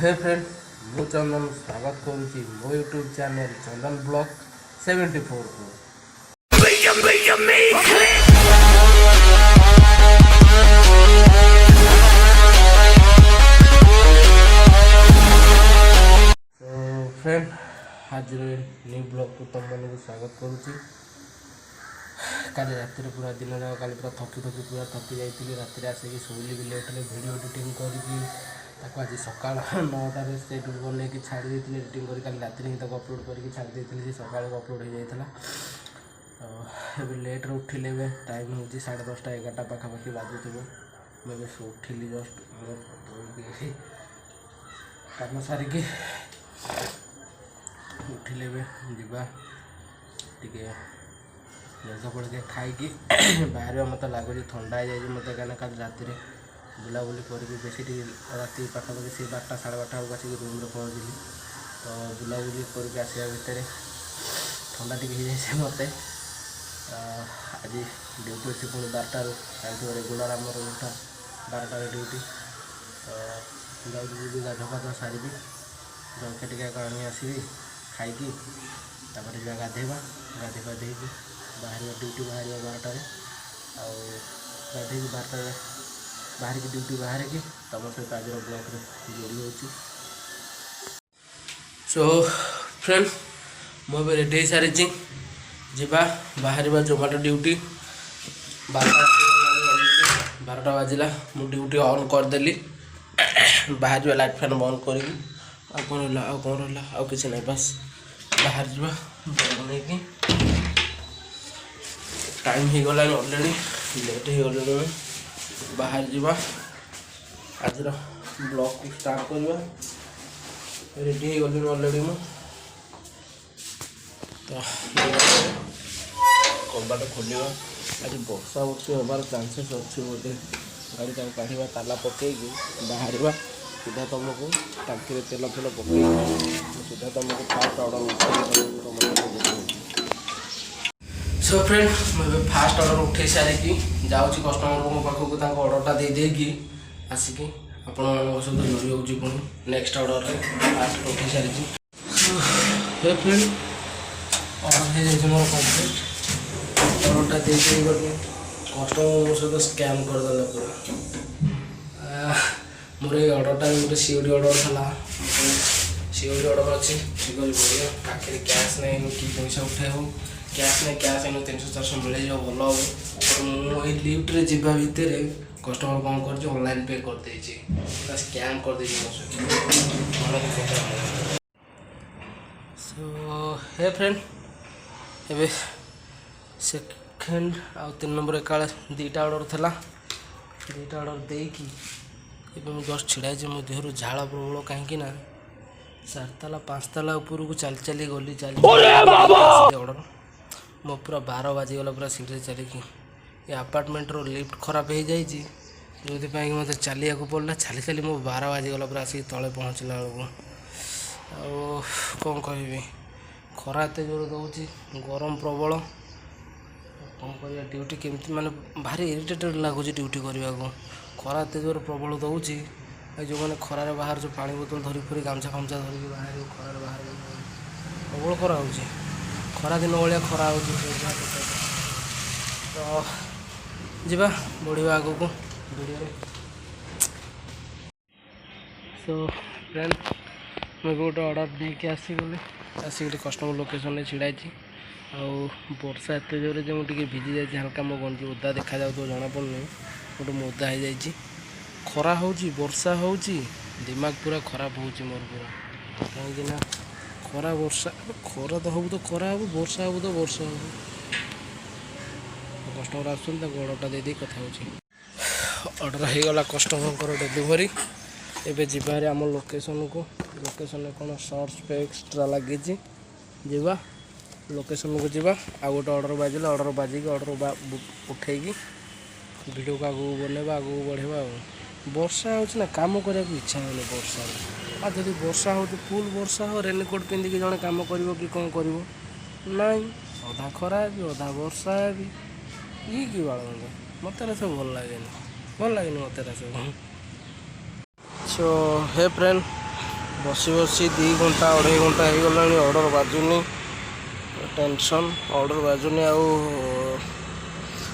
हे friend मु चंदन स्वागत करुच्ची मो यूट्यूब चैनल चंदन ब्लॉग 74 को। फ्रेंड आज न्यू ब्लॉग को तुम मन को स्वागत करुच्ची। काली रात पूरा दिन जाक काली पूरा थकी पूरा थकी जाइए रात आसिक शोली भी लेट्रे भिडियो एडिटिंग करके आज सका 9टार से बन छाड़ी एडिटिंग कर काली रात ही अपलोड करके छाड़ी सका अपलोड हो जाता। लेट्रे उठिले टाइम हूँ 10:30 11टा पाखापाखि बाजुव मुझे उठिली जस्ट काम सारिकी उठिले जा टे जलसा पड़ खाई बाहर मत लगुच ठंडा हो मत कहीं रात बुलाबुली करके बेसी रात पाखापाखि से 12टा 12:30 आसिक रूम पहुँचली तो बुलाबुली करके आसवा भितर ठंडा टी हो मत आज ड्यूटी अच्छी पुणी 12टारू रेगुलर आम उठा 12टार ड्यूटी तो जाऊँगी गाधुआ सारी जलखिया टिका आनी आसबि खाई जा गाधेवा गाधे पाधे बाहर ड्यूटी बाहर 12टार गाधे 12टार बाहर की ड्यूटी बाहर की तुम सहित आज ब्लॉग जोड़ी हो। सो फ्रेंड मुझे रेडी सारी जा बाहर जोमाटो ड्यूटी 12टा बाजिला मु ड्यूटी ऑन करदेली बाहर लाइट फैन बंद कर कौन रहा किसी नहीं बस बाहर जा बन टाइम हो गला ऑलरेडी लेट हो गले बाहर जा आज ब्लॉग को स्टार्ट करवा रेडी हो गली ऑलरेडी मु तो कबाट खोलिया आज वर्षा वर्षी हबार चांसेस अच्छी बोधे गाड़ी तक काढ़ा ताला पकई बाहर सीधा तुमको टांकी तेल फेल पकई सीधा तुमको फास्ट ऑर्डर। सो फ्रेंड मुझे फास्ट ऑर्डर उठे सारिकी जाऊँ कस्टमर को पाखक ऑर्डरटा दे देगी आसिक आपण सहित जोड़ी होगी पुणी नेक्स्ट ऑर्डर फास्ट उठे सारी। हे फ्रेंड ऑर्डर हो मोर कम्प्लीट ऑर्डरटा दे गली कस्टमर मो सहित स्कैम करदे पूरा मोर ये ऑर्डरटा गोटे सीओडी ऑर्डर था सीओडी ऑर्डर अच्छी बढ़िया पाखे कैश नहीं कि पैसा उठे हो कैश नहीं कैश इन 300-400 मिले जाओ भल हम मुझे लिफ्ट्रे जा भितर कस्टमर कौन कर ऑनलाइन पे कर दे स्कैम कर दे सो हे फ्रेंड एबे सेकेंड आ 3 नंबर एका 2टा ऑर्डर था 2टा ऑर्डर देकी मुझे जस्ट छिड़ाई मो देहर झाड़ प्रबल कहीं 4 ताला 5 ताला ऊपर को चल चली गली ऑर्डर मो पूरा 12 बाजीगला पूरा सीढ़ी चलिकी ये आपार्टमेंट रो लिफ्ट खराब हो जाए जो मत चलिया पड़ा छाली छाली मो 12 बाजीगला पूरा आसिक तले पहुँचला बेलू कौन कह खरा एत जोर दूसरी गरम प्रबल कौन कर ड्यूटी केमती माने भारी इरिटेटेड लगुच ड्यूटी करने को खरा एत जोर प्रबल दूसरी जो मैंने खरार बाहर जो पानी बोतल धरी फरी गामछा फामछा धरिकी बाहर खरार बाहर प्रबल खरा हो खरा दिन भाया खरा हो तो जा बढ़िया आग को वीडियो। सो फ्रेंड मुझे गोटे ऑर्डर दे के आसीगली आसिक कस्टमर लोकेशन में छिड़ाई वर्षा एत जोर जो मुझे भिजी जाए हल्का मो गंजी ओदा देखा जाऊ जना पड़नी गोटे मोदा हो जाए खरा हो वर्षा हो दिमाग पूरा खराब हो मोर पूरा कहीं खरा वर्षा खरा तो हूँ तो खरा हम वर्षा हूँ तो वर्षा हम कस्टमर आसुन ऑर्डरटा दे कथा ऑर्डर हो गला कस्टमर डिलीवरी एबे जीवार आम लोकेशन को लोकेशन कौन शॉर्ट्स पे एक्स्ट्रा लगी जा लोकेशन को जा आ गोटे ऑर्डर बाजिला ऑर्डर बाजिक ऑर्डर उठेगी वीडियो को आगू बनवा आगू बढ़ेवा वर्षा हो काम करने को इच्छा होनी वर्षा आ जब वर्षा हो फुल वर्षा हो रेनकोट पिंधिकी जड़े कम कर कि कौन कर नाई अधा खरा भी अधा वर्षा भी ये कि बाल मत सब भल लगे मत सब। सो हे फ्रेंड बसी बसी 2 घंटा 2.5 घंटा हो गला ऑर्डर बाजुनी टेंशन ऑर्डर बाजुनी आउ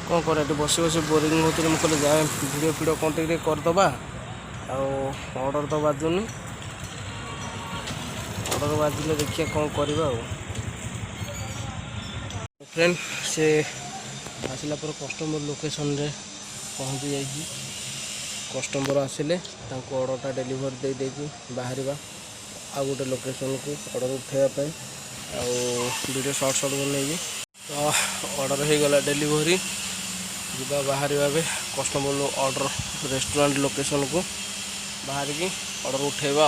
कौन कर बस बस बोरिंग होती मुझे जाए भिडियो फिडियो कौन टे करदबा ऑर्डर तो बाजुनी ऑर्डर बाजिले देखिए कौन करवा फ्रेंड से आसला पर कस्टमर लोकेशन रे पहुँची जाइए कस्टमर आसिले ऑर्डरटा डेलीवर दे देकी बाहर आ गोटे लोकेशन को ऑर्डर उठाइवाई वीडियो शॉर्ट शॉर्ट बनइबी तो ऑर्डर हो गला डेलीवरी जीवा बाहर कस्टमर ऑर्डर रेस्टोरेंट लोकेशन को बाहर की ऑर्डर उठेबा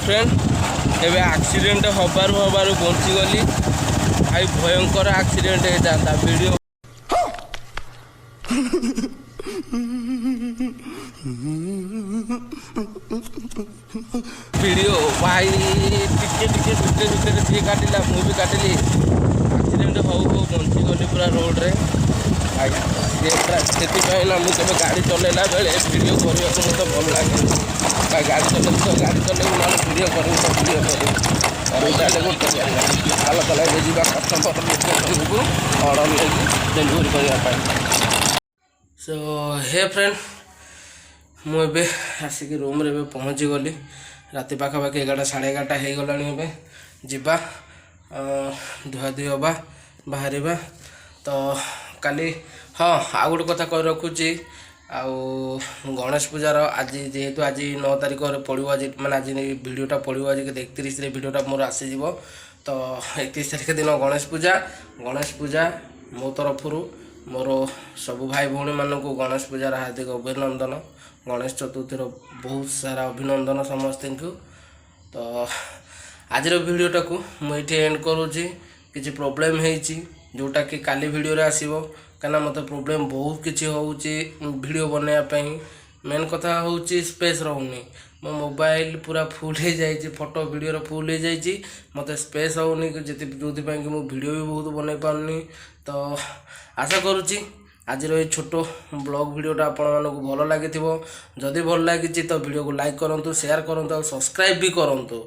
फ्रेंड एवं एक्सीडेंट हबार बची गली भाई भयंकर एक्सीडेंट होता वीडियो वीडियो भाई टिके काटिला मुझे काटिली एक्सीडेंट हो बची गली पूरा रोड रे से ना मुझे गाड़ी चलेला बेले वीडियो करने को मत भल लगे गाड़ी चले ना वीडियो कर कस्टमर को ऑर्डर लेकिन डेलीवरी करने सो हे फ्रेंड मुझे आसिक रूम रे पहुँची गली राति पाखापाखि 11 साढ़े 11 हो गला जीवा धुआधुई हवा बाहर तो काली हाँ आ गोटे कथा कह रखुची गणेश पूजार आज जेहेतु आज 9 तारिख पड़ो आज माने आज वीडियोटा पड़ो आज 31 वीडियोटा मोर आसीज तो 31 तारिख दिन गणेश पूजा मो तरफ मोर सबु भाई भौणी मानक गणेश पूजार हार्दिक अभिनंदन गणेश चतुर्थीर बहुत सारा अभिनंदन समस्त को तो आज वीडियोटा को मुझे एंड करुँची किसी प्रोब्लेम होती जोटा कि काली वीडियो आसो कहीं मत प्रोब्लेम बहुत किसी वीडियो बनवाई मेन कथा हूँ स्पेस रोनी मो मोबाइल पूरा फुल हो जाए फोटो वीडियो फुल हो जाए मत स्पेस होनी जो कि मो वीडियो भी बहुत बनई पारनी तो आशा करुँची आज ये छोट ब्लॉग वीडियोटा आपण मानक भल लगी जदि भल लगी तो वीडियो को लाइक करूँ शेयर करूँ और सब्सक्राइब भी करूँ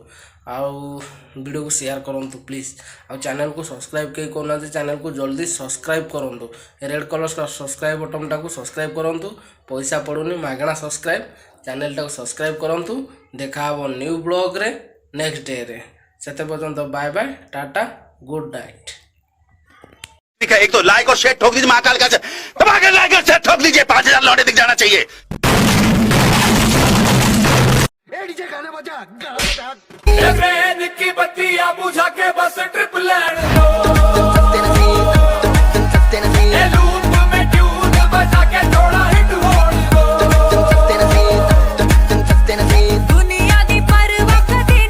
आउ वीडियो को शेयर करूँ प्लीज़ आ चैनल को सब्सक्राइब कहीं करना चैनल को जल्दी सब्सक्राइब करूँ रेड कलर सब्सक्राइब बटन टाक सब्सक्राइब करूँ पैसा पड़ूनी मागणा सब्सक्राइब चैनल टाक सब्सक्राइब करूँ देखा न्यू ब्लॉग रे नेक्स्ट डे रे से पर्यंत bye bye tata good night. एक तो लाइक और शेयर ठोक दीजिए महाकाल का लाइक और शेयर ठोक दीजिए 5000 लौटे दिख जाना चाहिए। गाने बजा की बत्तियां बुझा